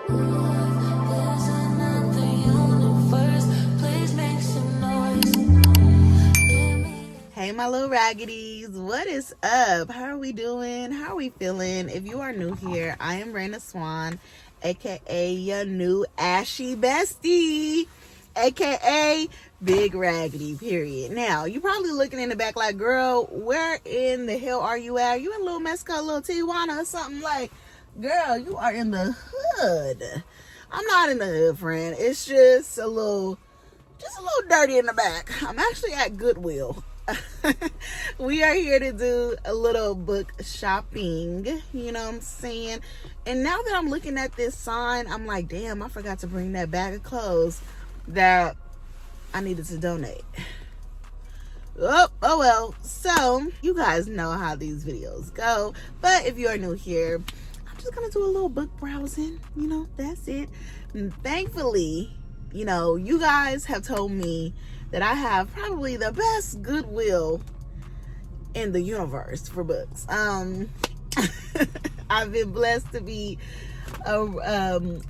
There's another universe. Please make some noise. Hey, my little raggities, what is up? How are we doing? How are we feeling? If you are new here, I am Raina Swan, aka your new ashy bestie, aka Big Raggedy, period. Now, you're probably looking in the back like, girl, where in the hell are you at? Are you in Little Mexico, Little Tijuana or something? Like, girl, you are in the hood. I'm not in the hood, friend. It's just a little dirty in the back. I'm actually at Goodwill. We are here to do a little book shopping, you know what I'm saying? And now that I'm looking at this sign, I'm like, damn, I forgot to bring that bag of clothes that I needed to donate. Oh well. So, you guys know how these videos go. But if you are new here, I'm just gonna do a little book browsing. You know, that's it. And thankfully, you know, you guys have told me that I have probably the best Goodwill in the universe for books. I've been blessed to be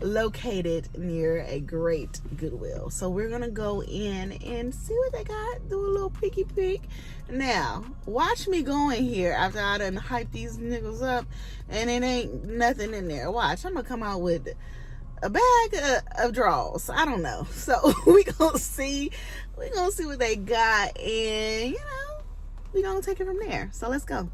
located near a great Goodwill. So we're gonna go in and see what they got, do a little peeky peek. Now, watch me go in here after I done hype these niggas up and it ain't nothing in there. Watch, I'm gonna come out with a bag of draws. I don't know. So we gonna see what they got, and you know, we gonna take it from there. So let's go.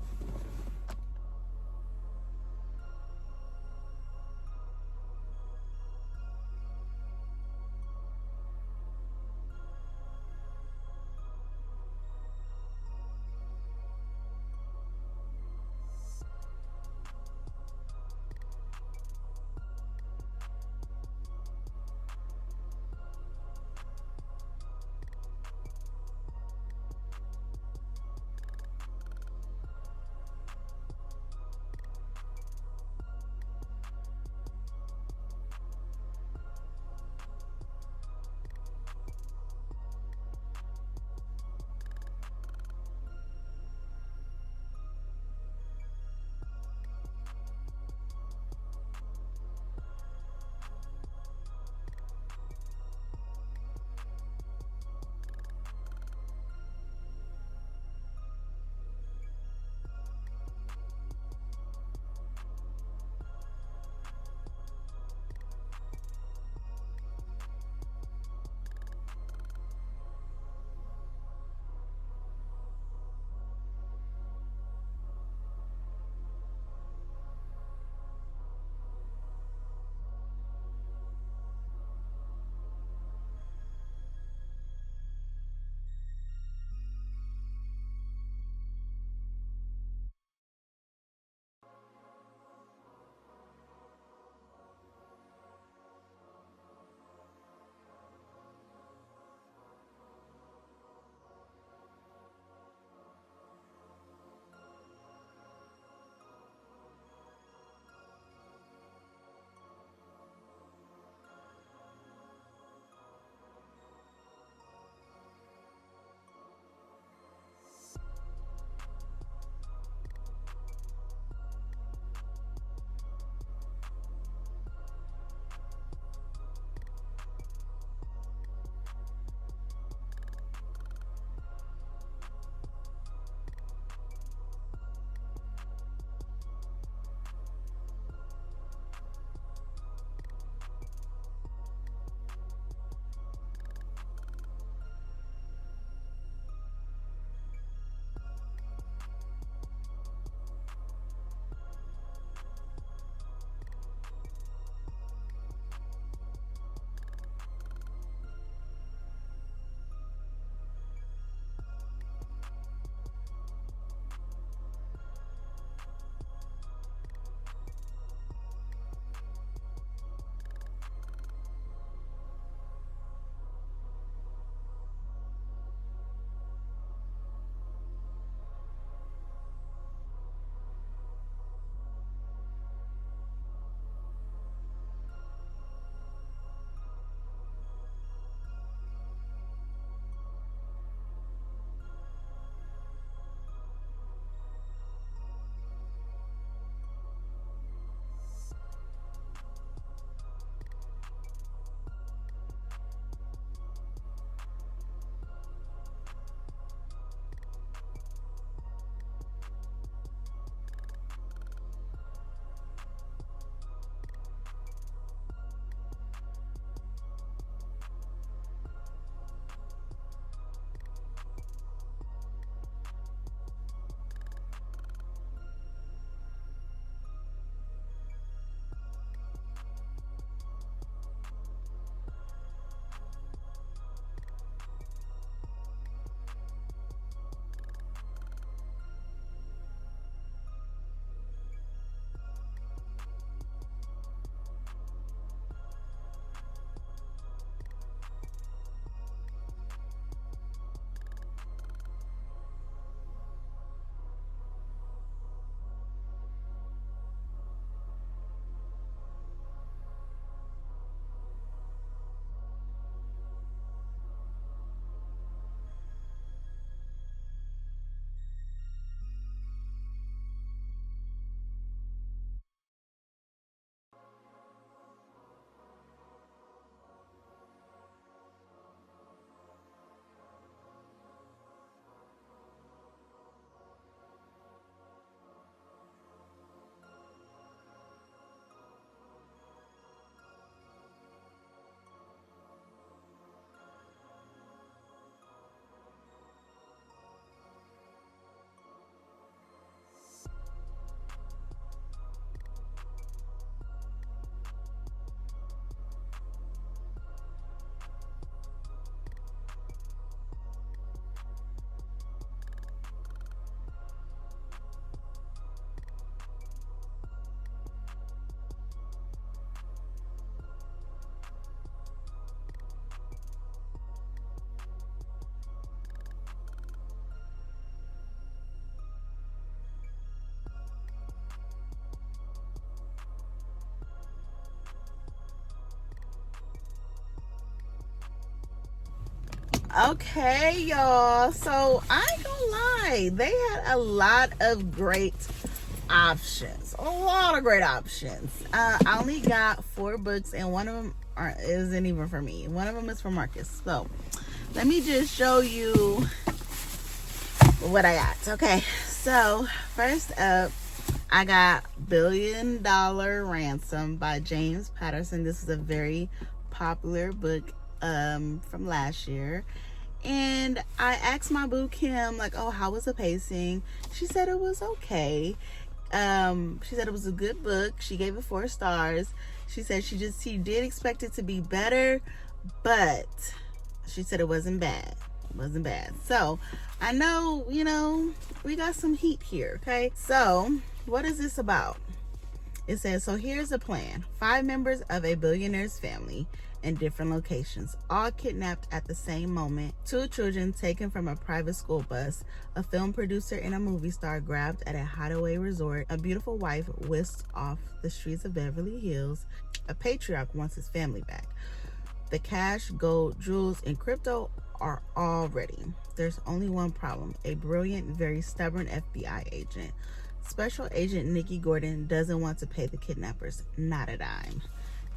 Okay, y'all. So I ain't gonna lie, they had a lot of great options. A lot of great options. I only got 4 books, and one of them isn't even for me. One of them is for Marcus. So let me just show you what I got. Okay, so first up, I got Billion Dollar Ransom by James Patterson. This is a very popular book from last year. And I asked my boo Kim, like, oh, how was the pacing? She said it was okay. She said it was a good book. She gave it 4 stars. She said she did expect it to be better, but she said it wasn't bad. It wasn't bad. So I know, we got some heat here, okay? So what is this about? It says, so here's a plan. 5 members of a billionaire's family in different locations, all kidnapped at the same moment. 2 children taken from a private school bus. A film producer and a movie star grabbed at a hideaway resort. A beautiful wife whisked off the streets of Beverly Hills. A patriarch wants his family back. The cash, gold, jewels, and crypto are all ready. There's only one problem. A brilliant, very stubborn FBI agent. Special Agent Nikki Gordon doesn't want to pay the kidnappers, not a dime.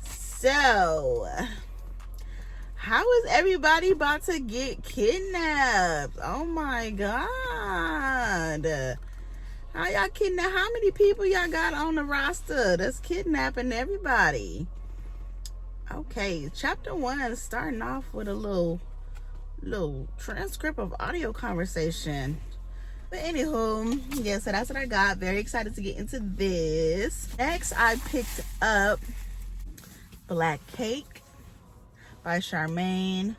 So, how is everybody about to get kidnapped? Oh my God. How y'all kidnap? How many people y'all got on the roster that's kidnapping everybody? Okay, chapter 1 is starting off with a little transcript of audio conversation. But anywho, yeah, so that's what I got. Very excited to get into this. Next, I picked up Black Cake by Charmaine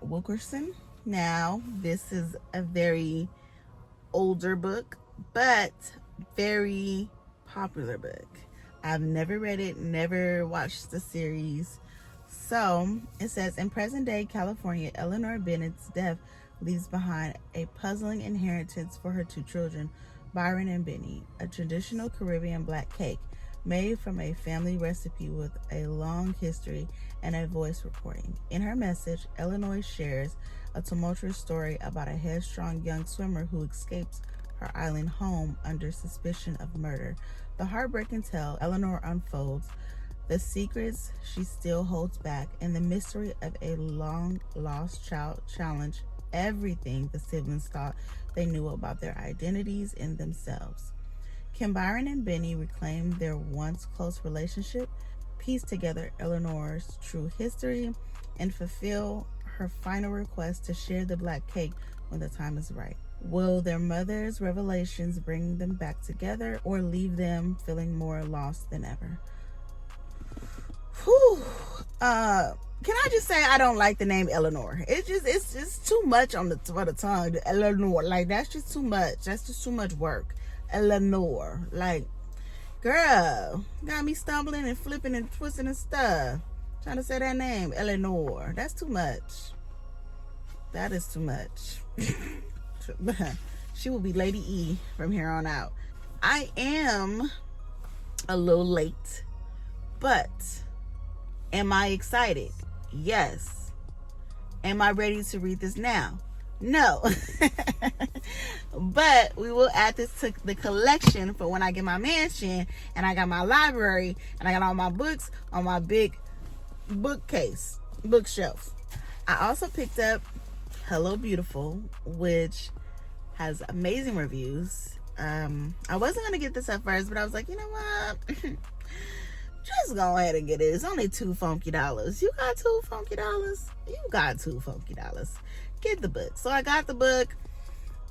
Wilkerson. Now, this is a very older book, but very popular book. I've never read it, never watched the series. So, it says, in present-day California, Eleanor Bennett's death leaves behind a puzzling inheritance for her 2 children, Byron and Benny, a traditional Caribbean black cake made from a family recipe with a long history and a voice recording. In her message, Eleanor shares a tumultuous story about a headstrong young swimmer who escapes her island home under suspicion of murder. The heartbreaking tale Eleanor unfolds the secrets she still holds back and the mystery of a long-lost child challenge everything the siblings thought they knew about their identities and themselves. Can Byron and Benny reclaim their once close relationship, piece together Eleanor's true history, and fulfill her final request to share the black cake when the time is right? Will their mother's revelations bring them back together or leave them feeling more lost than ever? Whew. Can I just say I don't like the name Eleanor? It's just too much for the tongue. Eleanor, like that's just too much. That's just too much work. Eleanor, like, girl, got me stumbling and flipping and twisting and stuff. Trying to say that name, Eleanor. That's too much. That is too much. She will be Lady E from here on out. I am a little late, but am I excited? Yes. Am I ready to read this now? No. But we will add this to the collection for when I get my mansion and I got my library and I got all my books on my big bookshelf. I also picked up Hello Beautiful, which has amazing reviews. I wasn't gonna get this at first, but I was like, you know what? Just go ahead and get it. It's only $2 funky. You got $2 funky? You got $2 funky. Get the book. So I got the book,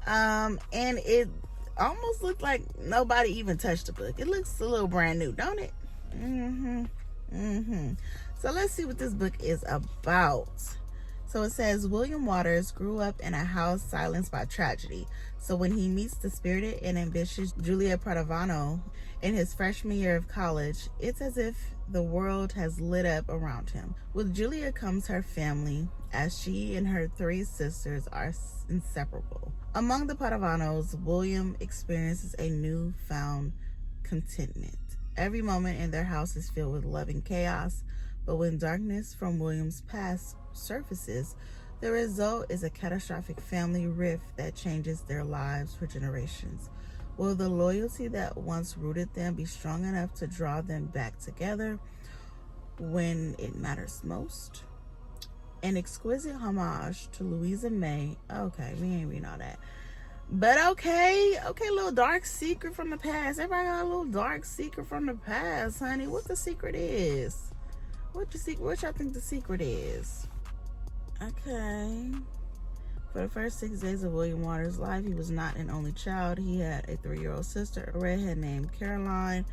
and it almost looked like nobody even touched the book. It looks a little brand new, don't it? So let's see what this book is about. So it says, William Waters grew up in a house silenced by tragedy. So when he meets the spirited and ambitious Julia Pradavano in his freshman year of college, it's as if the world has lit up around him. With Julia comes her family, as she and her 3 sisters are inseparable. Among the Padavanos, William experiences a newfound contentment. Every moment in their house is filled with love and chaos, but when darkness from William's past surfaces, The result is a catastrophic family rift that changes their lives for generations. Will the loyalty that once rooted them be strong enough to draw them back together when it matters most? An exquisite homage to Louisa May. Okay, we ain't reading all that. But okay, little dark secret from the past. Everybody got a little dark secret from the past, honey. What the secret is? What y'all think the secret is? Okay. For the first 6 days of William Waters' life, he was not an only child. He had a 3-year-old sister, a redhead named Caroline.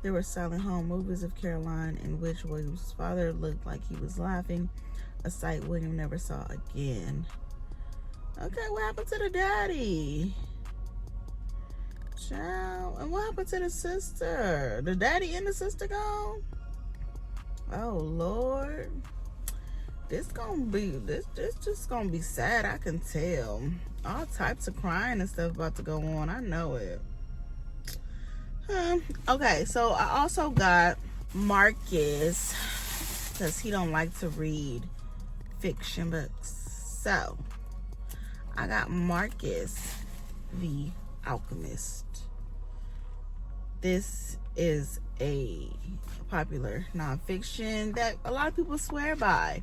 There were silent home movies of Caroline in which William's father looked like he was laughing, a sight William never saw again. Okay, what happened to the daddy? Child, and what happened to the sister? The daddy and the sister gone? Oh Lord. This just gonna be sad, I can tell. All types of crying and stuff about to go on. I know it. Okay, so I also got Marcus, because he don't like to read fiction books. So I got Marcus the Alchemist. This is a popular nonfiction that a lot of people swear by.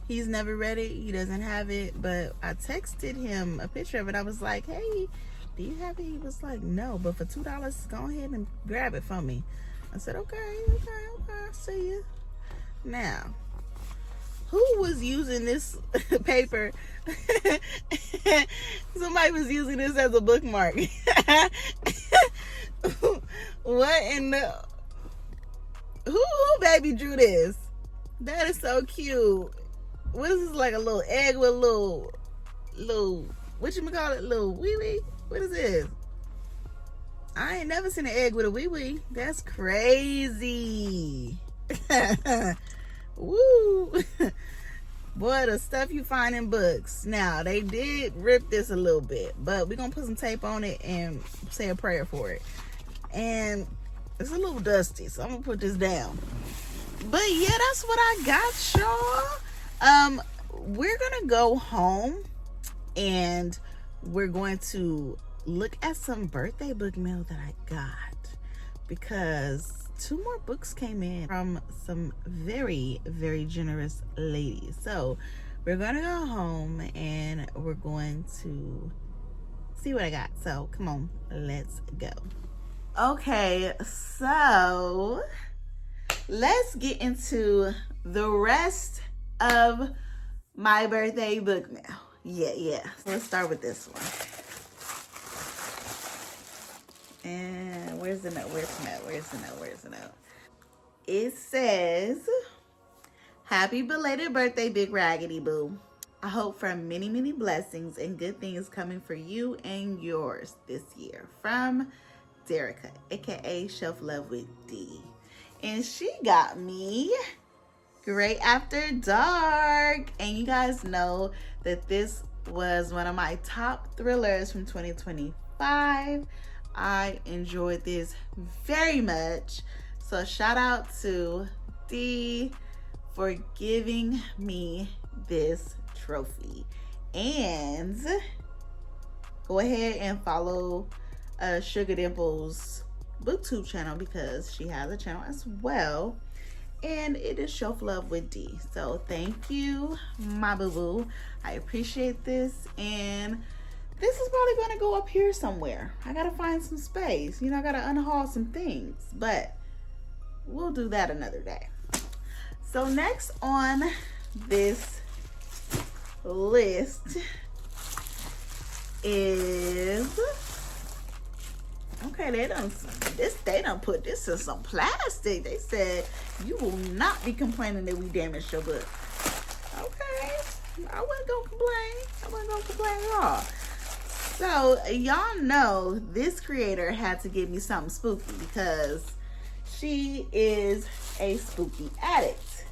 He's never read it. He doesn't have it. But I texted him a picture of it. I was like, hey, do you have it? He was like, no. But for $2, go ahead and grab it for me. I said, okay. I'll see you. Now, who was using this paper? Somebody was using this as a bookmark. What in the... Who baby drew this? That is so cute. What is this, like a little egg with a little, whatchamacallit, little wee-wee? What is this? I ain't never seen an egg with a wee-wee. That's crazy. Woo. Boy, the stuff you find in books. Now, they did rip this a little bit, but we're going to put some tape on it and say a prayer for it. And it's a little dusty, so I'm going to put this down. But yeah, that's what I got, y'all. We're gonna go home and we're going to look at some birthday book mail that I got, because 2 more books came in from some very, very generous ladies. So we're gonna go home and we're going to see what I got. So come on, let's go. Okay, so let's get into the rest of my birthday book mail. Yeah. So let's start with this one. And where's the note? It says, happy belated birthday, Big Raggedy Boo. I hope for many, many blessings and good things coming for you and yours this year. From Derica, aka Shelf Love with D. And she got me Great After Dark. And you guys know that this was one of my top thrillers from 2025. I enjoyed this very much. So shout out to D for giving me this trophy. And go ahead and follow Sugar Dimple's Booktube channel, because she has a channel as well, and it is Shelf Love with D. So thank you, my boo-boo. I appreciate this, and this is probably going to go up here somewhere. I gotta find some space, I gotta unhaul some things, but we'll do that another day. So next on this list is, okay, they done put this in some plastic. They said you will not be complaining that we damaged your book. Okay, I wasn't gonna complain at all. So y'all know this creator had to give me something spooky, because she is a spooky addict.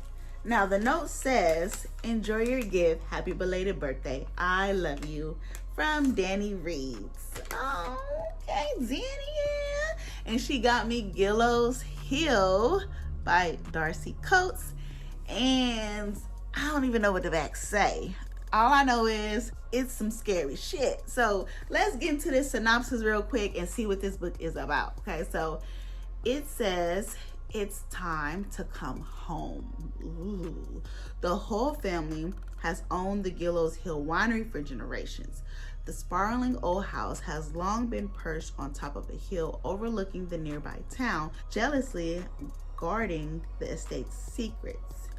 Now the note says, enjoy your gift, happy belated birthday, I love you, from Danny Reads. Oh, okay, Danny, yeah. And she got me Gillow's Hill by Darcy Coates. And I don't even know what the back say. All I know is it's some scary shit. So let's get into this synopsis real quick and see what this book is about. Okay, so it says it's time to come home. Ooh. The whole family has owned the Gillows Hill Winery for generations. The sprawling old house has long been perched on top of a hill overlooking the nearby town, jealously guarding the estate's secrets.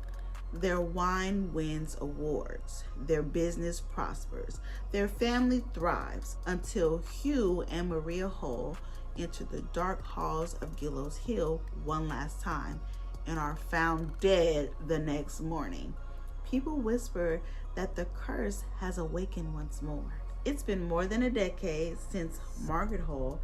Their wine wins awards. Their business prospers. Their family thrives until Hugh and Maria Hull enter the dark halls of Gillows Hill one last time and are found dead the next morning. People whisper that the curse has awakened once more. It's been more than a decade since Margaret Hull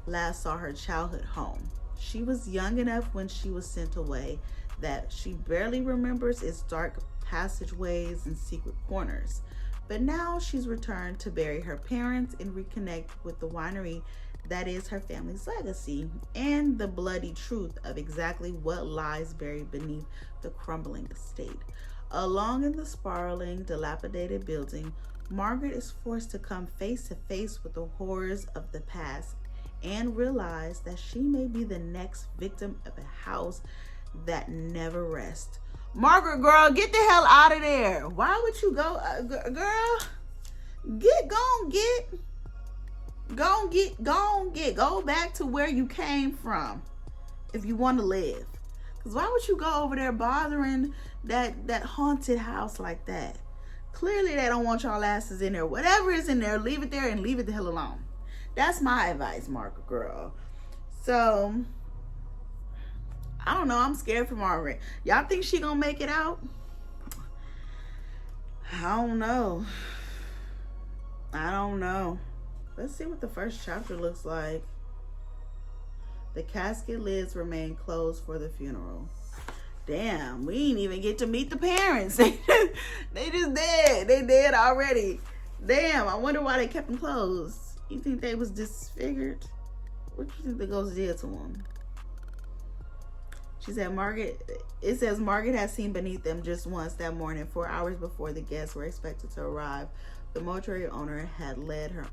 last saw her childhood home. She was young enough when she was sent away that she barely remembers its dark passageways and secret corners. But now she's returned to bury her parents and reconnect with the winery that is her family's legacy and the bloody truth of exactly what lies buried beneath the crumbling estate. Along in the sprawling, dilapidated building, Margaret is forced to come face to face with the horrors of the past and realize that she may be the next victim of a house that never rests. Margaret, girl, get the hell out of there. Why would you go, girl? Go back to where you came from if you want to live. Because why would you go over there bothering that haunted house like that? Clearly they don't want y'all asses in there. Whatever is in there, leave it there and leave it the hell alone. That's my advice, Margaret, girl. So, I don't know. I'm scared for Margaret. Y'all think she gonna make it out? I don't know. Let's see what the first chapter looks like. The casket lids remain closed for the funeral. Damn, we didn't even get to meet the parents. They just dead. They dead already. Damn, I wonder why they kept them closed. You think they was disfigured? What do you think the ghost did to them? She said it says Margaret had seen beneath them just once that morning, 4 hours before the guests were expected to arrive. The mortuary owner had led her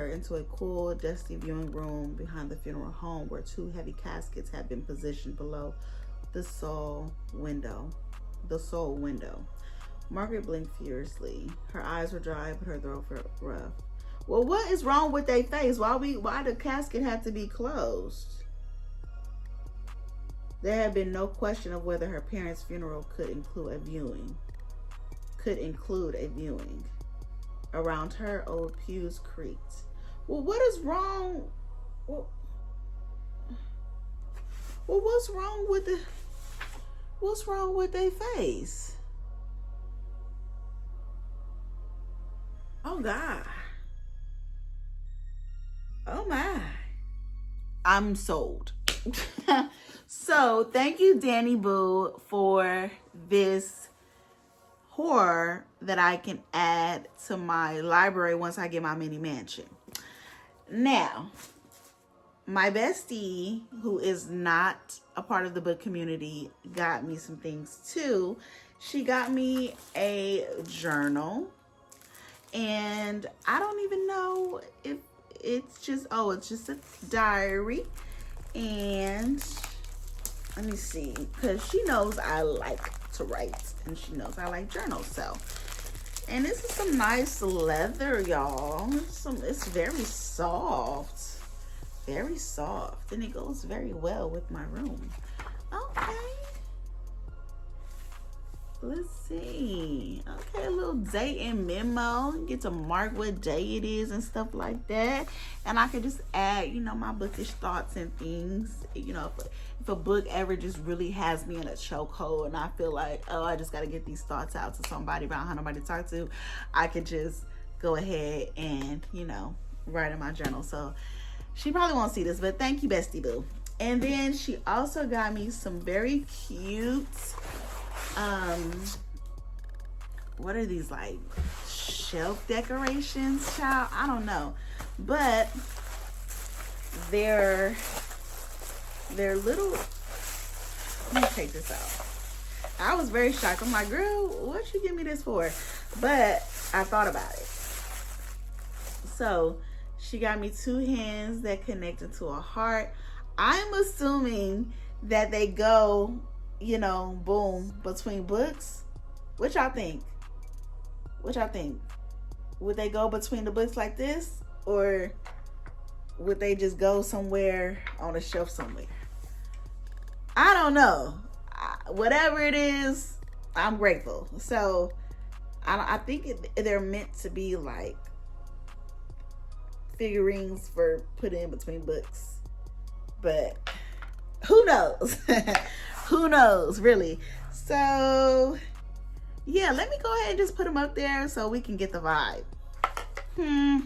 into a cool, dusty viewing room behind the funeral home where 2 heavy caskets had been positioned below the sole window. Margaret blinked furiously. Her eyes were dry, but her throat felt rough. Well, what is wrong with their face? Why the casket had to be closed? There had been no question of whether her parents' funeral could include a viewing. Around her, old pews creaked. Well, what is wrong? Well, what's wrong with their face? Oh God. Oh my. I'm sold. So thank you, Danny Boo, for this horror that I can add to my library once I get my mini mansion. Now, my bestie, who is not a part of the book community, got me some things too. She got me a journal, and I don't even know if it's just a diary. And let me see, because she knows I like to write and she knows I like journals. So, and this is some nice leather, y'all. It's very soft, and it goes very well with my room. Okay, let's see. Okay, a little date and memo. Get to mark what day it is and stuff like that. And I could just add, my bookish thoughts and things. If a book ever just really has me in a chokehold and I feel like, I just got to get these thoughts out to somebody, but I don't have nobody to talk to, I could just go ahead and, write in my journal. So she probably won't see this, but thank you, Bestie Boo. And then she also got me some very cute, what are these, like shelf decorations, child? I don't know, but they're little, let me take this out. I was very shocked. I'm like, girl, what you give me this for? But I thought about it. So she got me 2 hands that connect into a heart. I'm assuming that they go, you know, boom, between books. What y'all think? What y'all think? Would they go between the books like this? Or would they just go somewhere on a shelf somewhere? I don't know. Whatever it is, I'm grateful. So I think they're meant to be like figurines for put in between books, but who knows? Who knows, really? So yeah, let me go ahead and just put them up there so we can get the vibe. I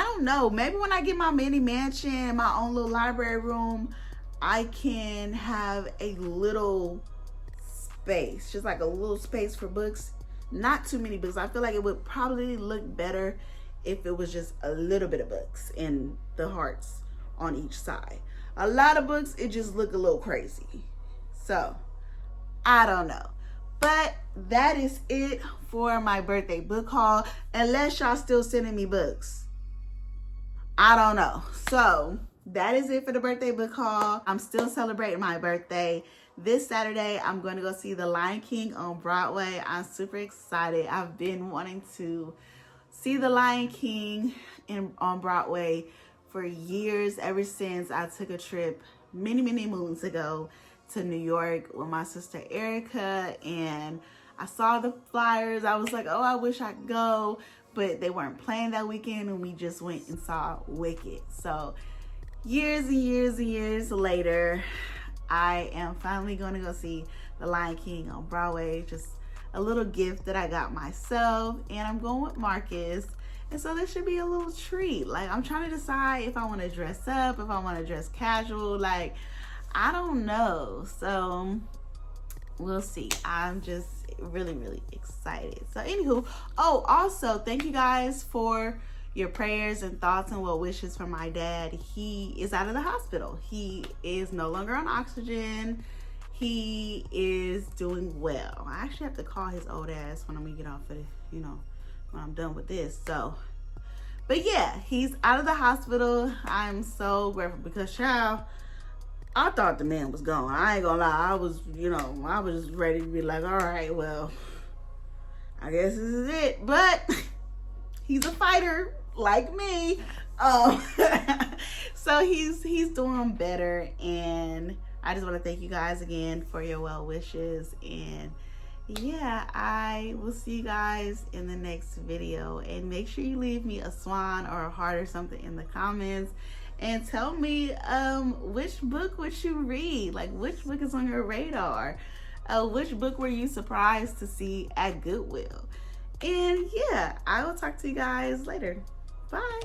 don't know. Maybe when I get my mini mansion, my own little library room, I can have a little space, just like a little space for books. Not too many books. I feel like it would probably look better if it was just a little bit of books and the hearts on each side. A lot of books, it just look a little crazy. So, I don't know. But that is it for my birthday book haul. Unless y'all still sending me books. I don't know. So, that is it for the birthday book haul. I'm still celebrating my birthday. This Saturday, I'm going to go see The Lion King on Broadway. I'm super excited. I've been wanting to see The Lion King on Broadway for years, ever since I took a trip many moons ago to New York with my sister Erica, and I saw the flyers. I was like, oh, I wish I could go, but they weren't playing that weekend, and we just went and saw Wicked. So years and years later, I am finally going to go see The Lion King on Broadway. Just a little gift that I got myself, and I'm going with Marcus. And so this should be a little treat. Like, I'm trying to decide if I want to dress up, if I want to dress casual. Like, I don't know. So we'll see. I'm just really excited. So anywho, oh, also thank you guys for your prayers and thoughts and well wishes for my dad. He is out of the hospital. He is no longer on oxygen. He is doing well. I actually have to call his old ass when I'm gonna get off of, you know, when I'm done with this. So, but yeah, he's out of the hospital. I'm so grateful because, child, I thought the man was gone. I ain't gonna lie. I was, you know, I was ready to be like, all right, well, I guess this is it. But he's a fighter like me. So he's doing better, and I just want to thank you guys again for your well wishes. And yeah, I will see you guys in the next video, and make sure you leave me a swan or a heart or something in the comments, and tell me which book would you read, like which book is on your radar, which book were you surprised to see at Goodwill. And yeah, I will talk to you guys later. Bye.